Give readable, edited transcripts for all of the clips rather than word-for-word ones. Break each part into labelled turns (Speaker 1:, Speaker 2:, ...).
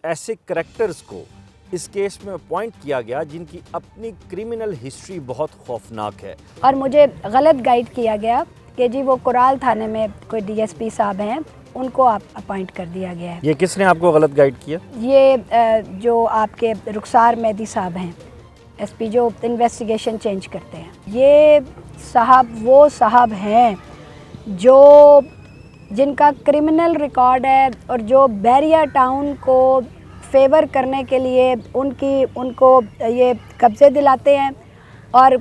Speaker 1: ایسے کریکٹرز کو اس کیس میں اپوائنٹ کیا گیا جن کی اپنی کرمنل ہسٹری بہت خوفناک ہے،
Speaker 2: اور مجھے غلط گائیڈ کیا گیا کہ جی وہ کورال تھانے میں کوئی ڈی ایس پی صاحب ہیں، ان کو آپ اپوائنٹ کر دیا گیا ہے۔
Speaker 1: یہ کس نے آپ کو غلط گائیڈ کیا؟
Speaker 2: یہ جو آپ کے رخسار مہدی صاحب ہیں، ایس پی جو انویسٹیگیشن چینج کرتے ہیں، یہ صاحب وہ صاحب ہیں جو جن کا کرمنل ریکارڈ ہے اور جو بیریا ٹاؤن کو فیور کرنے کے لیے ان کو یہ قبضے دلاتے ہیں اور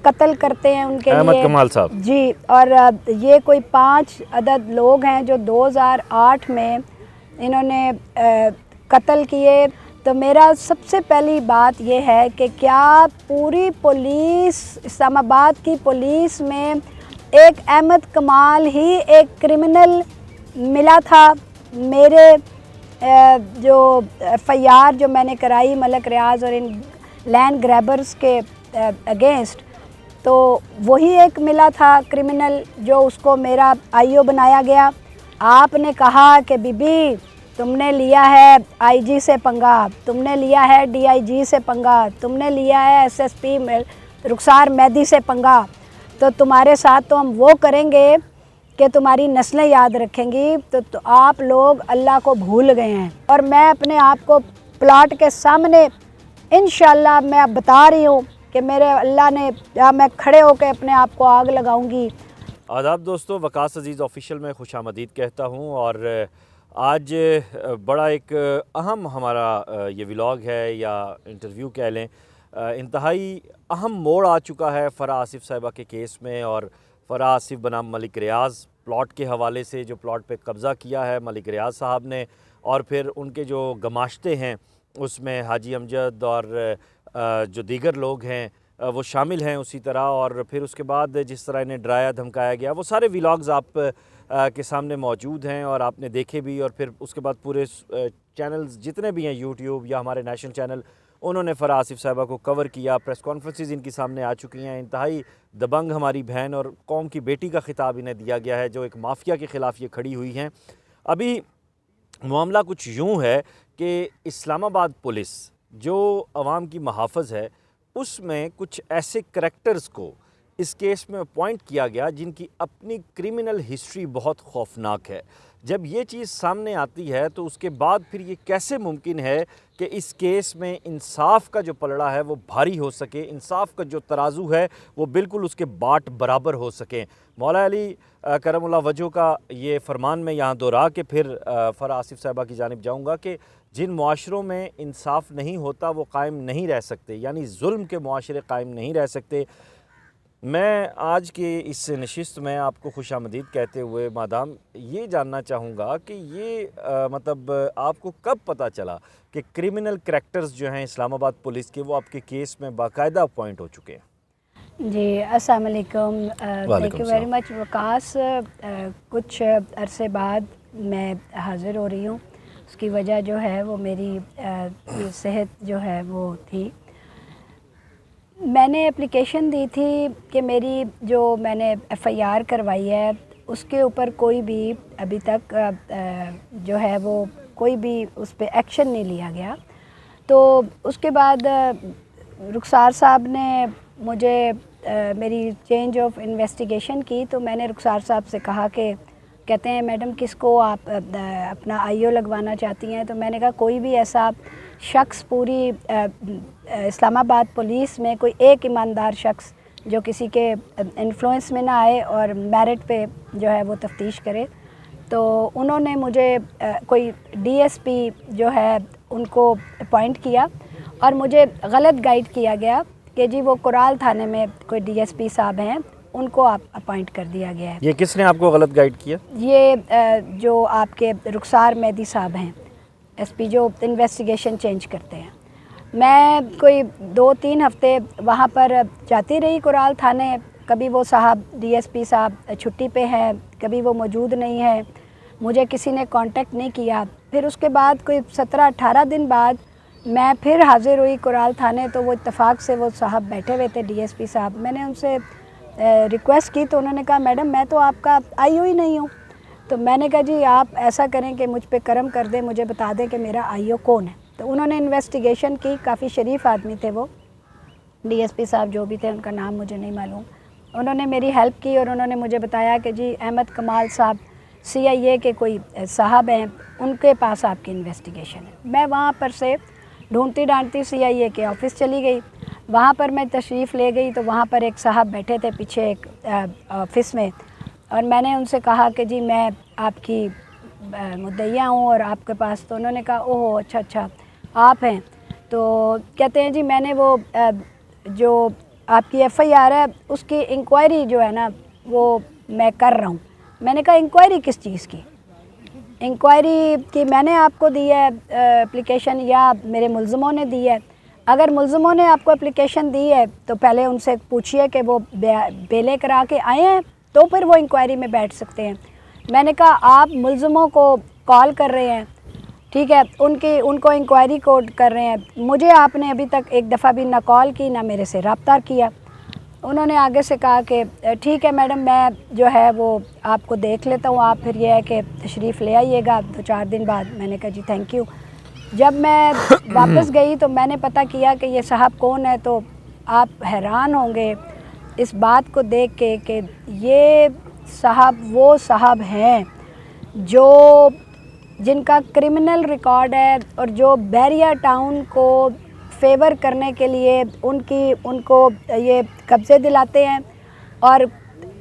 Speaker 2: قتل کرتے ہیں ان کے لیے۔
Speaker 1: احمد کمال صاحب
Speaker 2: جی، اور یہ کوئی 5 عدد لوگ ہیں جو 2008 میں انہوں نے قتل کیے۔ تو میرا سب سے پہلی بات یہ ہے کہ کیا پوری پولیس، اسلام آباد کی پولیس میں ایک احمد کمال ہی ایک کرمنل ملا تھا؟ میرے جو ایف آئی آر جو میں نے کرائی ملک ریاض اور ان لینڈ گریبرز کے اگینسٹ، تو وہی ایک ملا تھا کرمنل جو اس کو میرا آئی او بنایا گیا۔ آپ نے کہا کہ بی بی تم نے لیا ہے آئی جی سے پنگا، تم نے لیا ہے ڈی آئی جی سے پنگا، تم نے لیا ہے ایس ایس پی رخسار مہدی سے پنگا، تو تمہارے ساتھ تو ہم وہ کریں گے کہ تمہاری نسلیں یاد رکھیں گی۔ تو آپ لوگ اللہ کو بھول گئے ہیں، اور میں اپنے آپ کو پلاٹ کے سامنے انشاءاللہ میں اب بتا رہی ہوں کہ میرے اللہ نے، میں کھڑے ہو کے اپنے آپ کو آگ لگاؤں گی۔
Speaker 1: آداب دوستو، وقاص عزیز آفیشیل میں خوش آمدید کہتا ہوں، اور آج بڑا ایک اہم ہمارا یہ ولاگ ہے یا انٹرویو کہہ لیں، انتہائی اہم موڑ آ چکا ہے فرح آصف صاحبہ کے کیس میں، اور فرح آصف بنام ملک ریاض پلاٹ کے حوالے سے جو پلاٹ پہ قبضہ کیا ہے ملک ریاض صاحب نے، اور پھر ان کے جو گماشتے ہیں اس میں حاجی امجد اور جو دیگر لوگ ہیں وہ شامل ہیں اسی طرح، اور پھر اس کے بعد جس طرح انہیں ڈرایا دھمکایا گیا، وہ سارے ولاگز آپ کے سامنے موجود ہیں اور آپ نے دیکھے بھی، اور پھر اس کے بعد پورے چینلز جتنے بھی ہیں یوٹیوب یا ہمارے نیشنل چینل، انہوں نے فرح آصف صاحبہ کو کور کیا، پریس کانفرنسز ان کی سامنے آ چکی ہیں۔ انتہائی دبنگ ہماری بہن اور قوم کی بیٹی کا خطاب انہیں دیا گیا ہے جو ایک مافیا کے خلاف یہ کھڑی ہوئی ہیں۔ ابھی معاملہ کچھ یوں ہے کہ اسلام آباد پولیس جو عوام کی محافظ ہے، اس میں کچھ ایسے کریکٹرز کو اس کیس میں اپوائنٹ کیا گیا جن کی اپنی کرمنل ہسٹری بہت خوفناک ہے۔ جب یہ چیز سامنے آتی ہے تو اس کے بعد پھر یہ کیسے ممکن ہے کہ اس کیس میں انصاف کا جو پلڑا ہے وہ بھاری ہو سکے، انصاف کا جو ترازو ہے وہ بالکل اس کے باٹ برابر ہو سکیں۔ مولا علی کرم اللہ وجہہ کا یہ فرمان میں یہاں دہرا کے پھر فرح آصف صاحبہ کی جانب جاؤں گا کہ جن معاشروں میں انصاف نہیں ہوتا وہ قائم نہیں رہ سکتے، یعنی ظلم کے معاشرے قائم نہیں رہ سکتے۔ میں آج کے اس نشست میں آپ کو خوش آمدید کہتے ہوئے مادام یہ جاننا چاہوں گا کہ یہ مطلب آپ کو کب پتہ چلا کہ کرمنل کریکٹرز جو ہیں اسلام آباد پولیس کے وہ آپ کے کیس میں باقاعدہ اپوائنٹ ہو چکے ہیں؟
Speaker 2: جی السلام علیکم، تھینک یو ویری مچ وقاص۔ کچھ عرصے بعد میں حاضر ہو رہی ہوں، اس کی وجہ جو ہے وہ میری صحت جو ہے وہ تھی۔ میں نے اپلیکیشن دی تھی کہ میری جو میں نے ایف آئی آر کروائی ہے اس کے اوپر کوئی بھی ابھی تک جو ہے وہ کوئی بھی اس پہ ایکشن نہیں لیا گیا۔ تو اس کے بعد رخسار صاحب نے مجھے میری چینج آف انویسٹیگیشن کی، تو میں نے رخسار صاحب سے کہا کہ کہتے ہیں میڈم کس کو آپ اپنا آئی او لگوانا چاہتی ہیں؟ تو میں نے کہا کوئی بھی ایسا شخص پوری اسلام آباد پولیس میں کوئی ایک ایماندار شخص جو کسی کے انفلوئنس میں نہ آئے اور میرٹ پہ جو ہے وہ تفتیش کرے۔ تو انہوں نے مجھے کوئی ڈی ایس پی جو ہے ان کو اپوائنٹ کیا، اور مجھے غلط گائیڈ کیا گیا کہ جی وہ کورال تھانے میں کوئی ڈی ایس پی صاحب ہیں، ان کو آپ اپوائنٹ کر دیا گیا ہے۔
Speaker 1: یہ کس نے آپ کو غلط گائیڈ کیا؟
Speaker 2: یہ جو آپ کے رخسار مہدی صاحب ہیں، ایس پی جو انویسٹیگیشن چینج کرتے ہیں۔ میں کوئی 2-3 ہفتے وہاں پر جاتی رہی کورال تھانے، کبھی وہ صاحب ڈی ایس پی صاحب چھٹی پہ ہیں، کبھی وہ موجود نہیں ہیں، مجھے کسی نے کانٹیکٹ نہیں کیا۔ پھر اس کے بعد کوئی 17-18 دن بعد میں پھر حاضر ہوئی کورال تھانے، تو وہ اتفاق سے وہ صاحب بیٹھے ہوئے تھے ڈی ایس پی صاحب۔ میں نے ان سے ریکویسٹ کی تو انہوں نے کہا میڈم میں تو آپ کا آئی او ہی نہیں ہوں۔ تو میں نے کہا جی آپ ایسا کریں کہ مجھ پہ کرم کر دیں, مجھے بتا دیں کہ میرا آئی او کون ہے. تو انہوں نے انویسٹیگیشن کی, کافی شریف آدمی تھے وہ, ڈی ایس پی صاحب جو بھی تھے, ان کا نام مجھے نہیں معلوم. انہوں نے میری ہیلپ کی اور انہوں نے مجھے بتایا کہ جی احمد کمال صاحب سی آئی اے کے کوئی صاحب ہیں, ان کے پاس آپ کی انویسٹیگیشن ہے. میں وہاں پر سے ڈھونڈتی ڈھانڈتی سی آئی اے کے آفس چلی گئی. وہاں پر میں تشریف لے گئی تو وہاں پر ایک صاحب بیٹھے تھے پیچھے ایک آفس میں, اور میں نے ان سے کہا کہ جی میں آپ کی مدعیہ ہوں اور آپ کے پاس. تو انہوں نے کہا اوہ اچھا آپ ہیں. تو کہتے ہیں جی میں نے وہ جو آپ کی ایف آئی آر ہے اس کی انکوائری جو ہے نا وہ میں کر رہا ہوں. میں نے کہا انکوائری کس چیز کی؟ انکوائری کی میں نے آپ کو دی ہے اپلیکیشن یا میرے ملزموں نے دی ہے؟ اگر ملزموں نے آپ کو اپلیکیشن دی ہے تو پہلے ان سے پوچھئے کہ وہ بیلے کرا کے آئے ہیں تو پھر وہ انکوائری میں بیٹھ سکتے ہیں. میں نے کہا آپ ملزموں کو کال کر رہے ہیں, ٹھیک ہے, ان کو انکوائری کوڈ کر رہے ہیں, مجھے آپ نے ابھی تک ایک دفعہ بھی نہ کال کی نہ میرے سے رابطہ کیا. انہوں نے آگے سے کہا کہ ٹھیک ہے میڈم میں جو ہے وہ آپ کو دیکھ لیتا ہوں, آپ پھر یہ ہے کہ تشریف لے آئیے گا 2-4 دن بعد. میں نے کہا جی تھینک یو. جب میں واپس گئی تو میں نے پتہ کیا کہ یہ صاحب کون ہے. تو آپ حیران ہوں گے اس بات کو دیکھ کے کہ یہ صاحب وہ صاحب ہیں جن کا کرمنل ریکارڈ ہے اور جو بحریہ ٹاؤن کو فیور کرنے کے لیے ان کو یہ قبضے دلاتے ہیں اور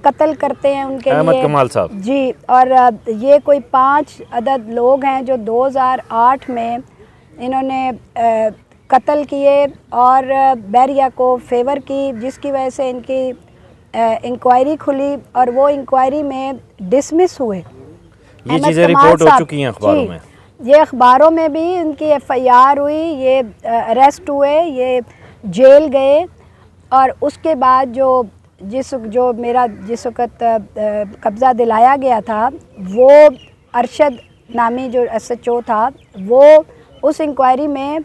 Speaker 2: قتل کرتے ہیں ان کے لیے.
Speaker 1: احمد کمال صاحب
Speaker 2: جی, اور یہ کوئی 5 عدد لوگ ہیں جو 2008 میں انہوں نے قتل کیے اور بحریہ کو فیور کی, جس کی وجہ سے ان کی انکوائری کھلی اور وہ انکوائری میں ڈسمس ہوئے.
Speaker 1: یہ چیزیں رپورٹ ہو چکی ہیں اخباروں میں.
Speaker 2: یہ اخباروں میں بھی ان کی ایف آئی آر ہوئی, یہ اریسٹ ہوئے, یہ جیل گئے. اور اس کے بعد جو میرا جس وقت قبضہ دلایا گیا تھا وہ ارشد نامی جو ایس ایچ او تھا وہ اس انکوائری میں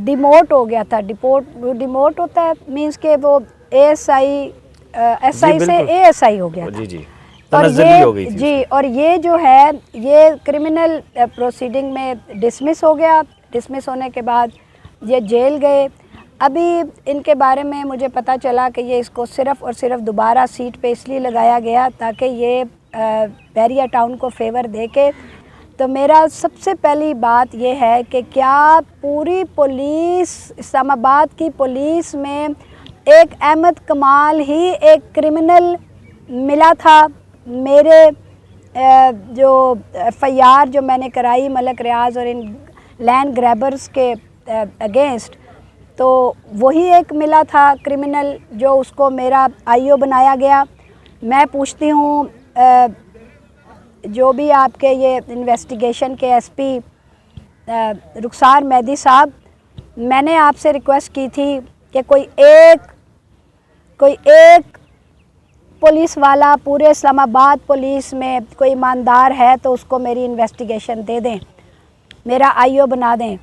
Speaker 2: ڈیموٹ ہو گیا تھا. ڈیموٹ ہوتا ہے مینس کہ وہ ایس آئی سے اے ایس آئی ہو گیا تھا.
Speaker 1: جی
Speaker 2: اور اور یہ جو ہے یہ کرمنل پروسیڈنگ میں ڈسمس ہو گیا. ڈسمس ہونے کے بعد یہ جیل گئے. ابھی ان کے بارے میں مجھے پتہ چلا کہ یہ اس کو صرف اور صرف دوبارہ سیٹ پہ اس لیے لگایا گیا تاکہ یہ بحریہ ٹاؤن کو فیور دے کے. تو میرا سب سے پہلی بات یہ ہے کہ کیا پوری پولیس اسلام آباد کی پولیس میں ایک احمد کمال ہی ایک کرمنل ملا تھا؟ میرے جو ایف آئی آر جو میں نے کرائی ملک ریاض اور ان لینڈ گریبرز کے اگینسٹ, تو وہی ایک ملا تھا کرمنل جو اس کو میرا آئی او بنایا گیا. میں پوچھتی ہوں جو بھی آپ کے یہ انویسٹیگیشن کے ایس پی رخسار مہدی صاحب, میں نے آپ سے ریکویسٹ کی تھی کہ کوئی ایک پولیس والا پورے اسلام آباد پولیس میں کوئی ایماندار ہے تو اس کو میری انویسٹیگیشن دے دیں, میرا آئی او بنا دیں.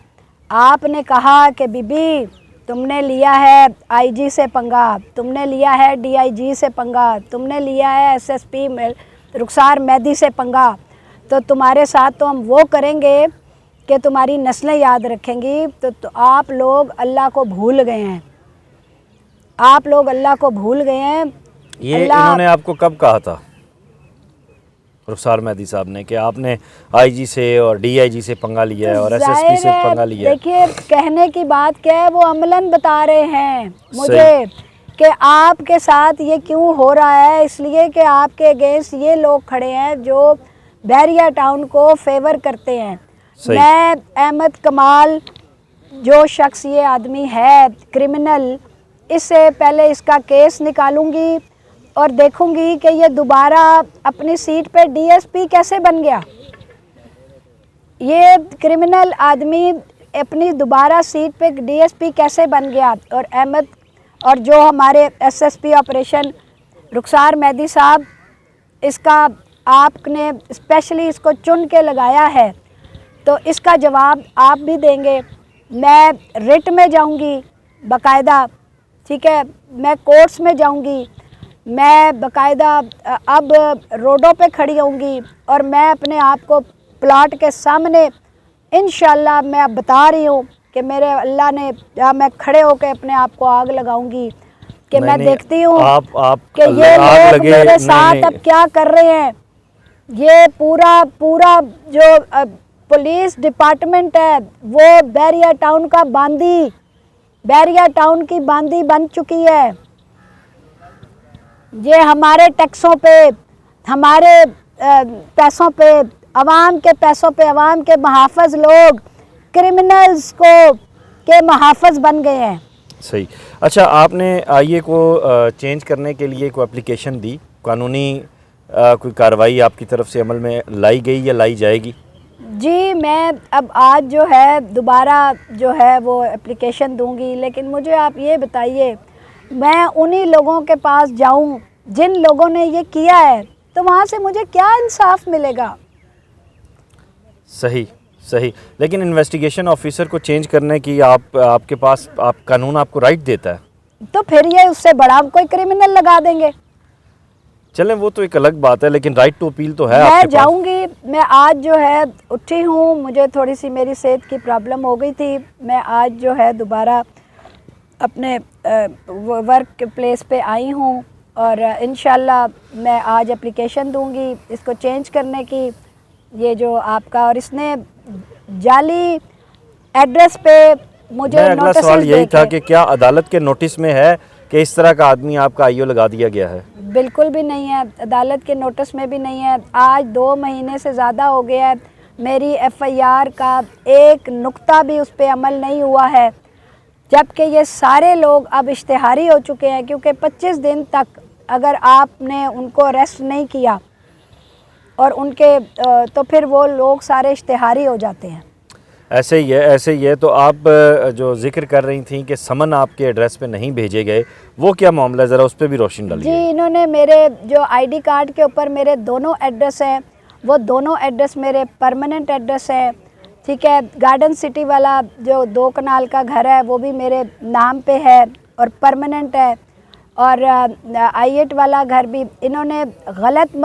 Speaker 2: آپ نے کہا کہ بی بی تم نے لیا ہے آئی جی سے پنگا, تم نے لیا ہے ڈی آئی جی سے پنگا, تم نے لیا ہے ایس ایس پی رخسار مہدی سے پنگا, تو تمہارے ساتھ تو ہم وہ کریں گے کہ تمہاری نسلیں یاد رکھیں گی. تو آپ لوگ اللہ کو بھول گئے ہیں, آپ لوگ اللہ کو بھول گئے ہیں.
Speaker 1: یہ انہوں نے آپ کو کب کہا تھا رخسار مہدی صاحب نے کہ آپ نے آئی جی سے اور ڈی آئی جی سے پنگا لیا ہے اور ایس ایس پی سے پنگا لیا ہے؟
Speaker 2: دیکھیے کہنے کی بات کیا ہے, وہ عملاً بتا رہے ہیں مجھے کہ آپ کے ساتھ یہ کیوں ہو رہا ہے. اس لیے کہ آپ کے اگینسٹ یہ لوگ کھڑے ہیں جو بحریہ ٹاؤن کو فیور کرتے ہیں. میں احمد کمال جو شخص یہ آدمی ہے کرمنل, اس سے پہلے اس کا کیس نکالوں گی اور دیکھوں گی کہ یہ دوبارہ اپنی سیٹ پہ ڈی ایس پی کیسے بن گیا. یہ کرمنل آدمی اپنی دوبارہ سیٹ پہ ڈی ایس پی کیسے بن گیا. اور احمد اور جو ہمارے ایس ایس پی آپریشن رخسار مہدی صاحب, اس کا آپ نے اسپیشلی اس کو چن کے لگایا ہے تو اس کا جواب آپ بھی دیں گے. میں رٹ میں جاؤں گی باقاعدہ, ٹھیک ہے, میں کورٹس میں جاؤں گی میں باقاعدہ اب روڈوں پہ کھڑی ہوں گی اور میں اپنے آپ کو پلاٹ کے سامنے انشاءاللہ میں اب بتا رہی ہوں کہ میرے اللہ نے میں کھڑے ہو کے اپنے آپ کو آگ لگاؤں گی کہ میں دیکھتی ہوں کہ یہ لوگ میرے ساتھ اب کیا کر رہے ہیں. یہ پورا جو پولیس ڈپارٹمنٹ ہے وہ بحریہ ٹاؤن کا باندی، بحریہ ٹاؤن کی باندی بن چکی ہے. یہ ہمارے ٹیکسوں پہ، ہمارے پیسوں پہ، عوام کے پیسوں پہ، عوام کے محافظ لوگ کرمنلز کے محافظ بن گئے ہیں.
Speaker 1: صحیح. اچھا، آپ نے آئی اے کو چینج کرنے کے لیے کوئی اپلیکیشن دی، قانونی کوئی کارروائی آپ کی طرف سے عمل میں لائی گئی یا لائی جائے گی؟
Speaker 2: جی میں اب آج جو ہے دوبارہ جو ہے وہ اپلیکیشن دوں گی، لیکن مجھے آپ یہ بتائیے میں انہی لوگوں کے پاس جاؤں جن لوگوں نے یہ کیا ہے تو وہاں سے مجھے کیا انصاف ملے گا؟
Speaker 1: صحیح. لیکن انویسٹیگیشن آفیسر کو چینج کرنے کی آپ کے پاس قانون آپ کو رائٹ دیتا ہے،
Speaker 2: تو پھر یہ اس سے بڑا کوئی کرمنل لگا دیں گے.
Speaker 1: چلیں وہ تو ایک الگ بات ہے، لیکن رائٹ ٹو اپیل تو ہے آپ
Speaker 2: میں
Speaker 1: کے پاس.
Speaker 2: جاؤں گی. میں آج جو ہے اٹھی ہوں، مجھے تھوڑی سی میری صحت کی پرابلم ہو گئی تھی، میں آج جو ہے دوبارہ اپنے ورک پلیس پہ آئی ہوں اور انشاءاللہ میں آج اپلیکیشن دوں گی اس کو چینج کرنے کی. یہ جو آپ کا، اور اس نے جعلی ایڈریس پہ مجھے
Speaker 1: اگلا
Speaker 2: نوٹسز
Speaker 1: سوال
Speaker 2: دے
Speaker 1: یہی تھا
Speaker 2: کے،
Speaker 1: کہ کیا عدالت کے نوٹس میں ہے کہ اس طرح کا آدمی آپ کا آئی او لگا دیا گیا ہے؟
Speaker 2: بالکل بھی نہیں ہے، عدالت کے نوٹس میں بھی نہیں ہے. آج 2 مہینے سے زیادہ ہو گیا ہے، میری ایف آئی آر کا ایک نقطہ بھی اس پہ عمل نہیں ہوا ہے، جبکہ یہ سارے لوگ اب اشتہاری ہو چکے ہیں، کیونکہ 25 دن تک اگر آپ نے ان کو اریسٹ نہیں کیا اور ان کے تو پھر وہ لوگ سارے اشتہاری ہو جاتے ہیں.
Speaker 1: ایسے ہی ہے. تو آپ جو ذکر کر رہی تھیں کہ سمن آپ کے ایڈریس پہ نہیں بھیجے گئے، وہ کیا معاملہ ہے؟ ذرا اس پہ بھی روشن ڈالیے.
Speaker 2: جی انہوں نے میرے جو آئی ڈی کارڈ کے اوپر میرے دونوں ایڈریس ہیں، وہ دونوں ایڈریس میرے پرماننٹ ایڈریس ہیں. ٹھیک ہے، گارڈن سٹی والا جو 2 کنال کا گھر ہے وہ بھی میرے نام پہ ہے اور پرماننٹ ہے، اور I-8 والا گھر بھی انہوں نے غلط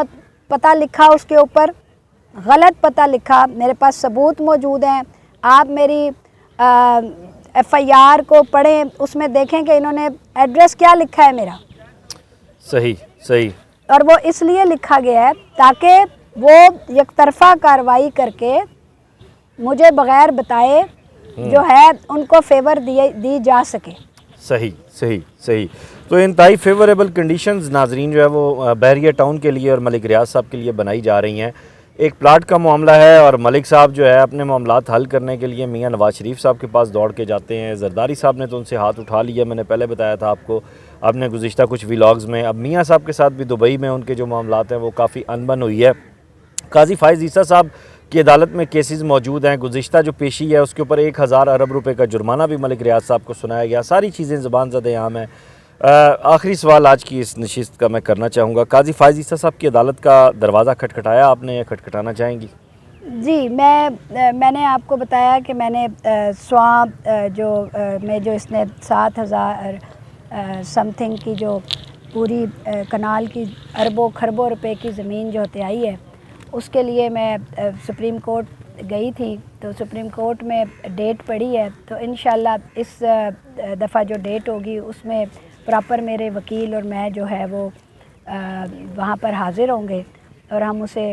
Speaker 2: پتہ لکھا، اس کے اوپر غلط پتہ لکھا. میرے پاس ثبوت موجود ہیں، آپ میری ایف آئی آر کو پڑھیں، اس میں دیکھیں کہ انہوں نے ایڈریس کیا لکھا ہے میرا.
Speaker 1: صحیح.
Speaker 2: اور وہ اس لیے لکھا گیا ہے تاکہ وہ یک طرفہ کارروائی کر کے مجھے بغیر بتائے جو ہے ان کو فیور دی جا سکے.
Speaker 1: صحیح. تو انتہائی فیوریبل کنڈیشنز ناظرین جو ہے وہ بحریہ ٹاؤن کے لیے اور ملک ریاض صاحب کے لیے بنائی جا رہی ہیں. ایک پلاٹ کا معاملہ ہے اور ملک صاحب جو ہے اپنے معاملات حل کرنے کے لیے میاں نواز شریف صاحب کے پاس دوڑ کے جاتے ہیں. زرداری صاحب نے تو ان سے ہاتھ اٹھا لیا، میں نے پہلے بتایا تھا آپ کو، آپ نے گزشتہ کچھ ویلاگز میں. اب میاں صاحب کے ساتھ بھی دبئی میں ان کے جو معاملات ہیں وہ کافی انبن ہوئی ہے. قاضی فائز عیسیٰ صاحب کی عدالت میں کیسز موجود ہیں. گزشتہ جو پیشی ہے اس کے اوپر 1000 ارب روپے کا جرمانہ بھی ملک ریاض صاحب کو سنایا گیا. ساری چیزیں زبان زد عام ہیں. آخری سوال آج کی اس نشست کا میں کرنا چاہوں گا. قاضی فائز عیسیٰ صاحب کی عدالت کا دروازہ کھٹکھٹایا آپ نے یا کھٹکھٹانا چاہیں گی؟
Speaker 2: جی میں نے آپ کو بتایا کہ میں نے سواں جو اس نے 7000 سم تھنگ کی جو پوری کنال کی اربوں خربوں روپے کی زمین جو ہتھیائی ہے، اس کے لیے میں سپریم کورٹ گئی تھی. تو سپریم کورٹ میں ڈیٹ پڑی ہے، تو انشاءاللہ اس دفعہ جو ڈیٹ ہوگی اس میں پراپر میرے وکیل اور میں جو ہے وہ وہاں پر حاضر ہوں گے، اور ہم اسے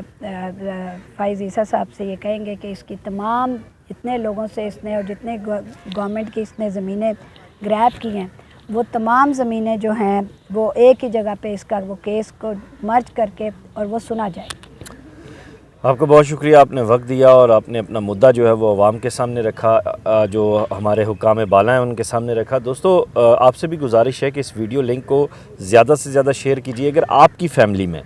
Speaker 2: فائز عیسیٰ صاحب سے یہ کہیں گے کہ اس کی تمام جتنے لوگوں سے اس نے اور جتنے گورنمنٹ کی اس نے زمینیں گریب کی ہیں، وہ تمام زمینیں جو ہیں وہ ایک ہی جگہ پہ اس کا وہ کیس کو مرج کر کے اور وہ سنا جائے.
Speaker 1: آپ کا بہت شکریہ، آپ نے وقت دیا اور آپ نے اپنا مدعا جو ہے وہ عوام کے سامنے رکھا، جو ہمارے حکام بالا ہیں ان کے سامنے رکھا. دوستو آپ سے بھی گزارش ہے کہ اس ویڈیو لنک کو زیادہ سے زیادہ شیئر کیجیے. اگر آپ کی فیملی میں،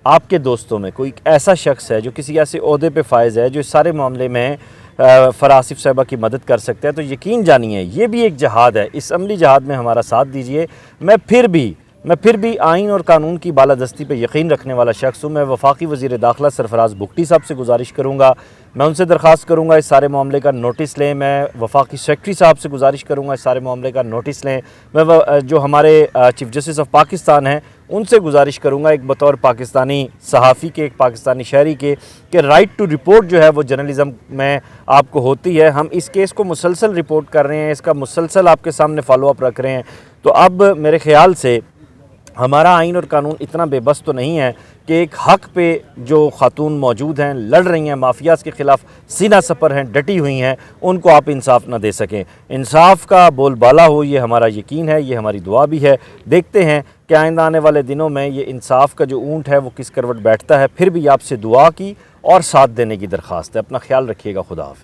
Speaker 1: آپ کے دوستوں میں کوئی ایسا شخص ہے جو کسی ایسے عہدے پہ فائز ہے جو اس سارے معاملے میں فراسف صاحبہ کی مدد کر سکتے ہیں، تو یقین جانیے یہ بھی ایک جہاد ہے. اس عملی جہاد میں ہمارا ساتھ دیجیے. میں پھر بھی آئین اور قانون کی بالادستی پہ یقین رکھنے والا شخص ہوں. میں وفاقی وزیر داخلہ سرفراز بگٹی صاحب سے گزارش کروں گا، میں ان سے درخواست کروں گا اس سارے معاملے کا نوٹس لیں. میں وفاقی سیکرٹری صاحب سے گزارش کروں گا اس سارے معاملے کا نوٹس لیں. میں جو ہمارے چیف جسٹس آف پاکستان ہیں ان سے گزارش کروں گا ایک بطور پاکستانی صحافی کے، ایک پاکستانی شہری کے، کہ رائٹ ٹو رپورٹ جو ہے وہ جرنلزم میں آپ کو ہوتی ہے۔ ہم اس کیس کو مسلسل رپورٹ کر رہے ہیں، اس کا مسلسل آپ کے سامنے فالو اپ رکھ رہے ہیں، تو اب میرے خیال سے ہمارا آئین اور قانون اتنا بے بس تو نہیں ہے کہ ایک حق پہ جو خاتون موجود ہیں، لڑ رہی ہیں، مافیاز کے خلاف سینہ سپر ہیں، ڈٹی ہوئی ہیں، ان کو آپ انصاف نہ دے سکیں۔ انصاف کا بول بالا ہو، یہ ہمارا یقین ہے، یہ ہماری دعا بھی ہے۔ دیکھتے ہیں کہ آئندہ آنے والے دنوں میں یہ انصاف کا جو اونٹ ہے وہ کس کروٹ بیٹھتا ہے۔ پھر بھی آپ سے دعا کی اور ساتھ دینے کی درخواست ہے۔ اپنا خیال رکھیے گا۔ خدا حافظ۔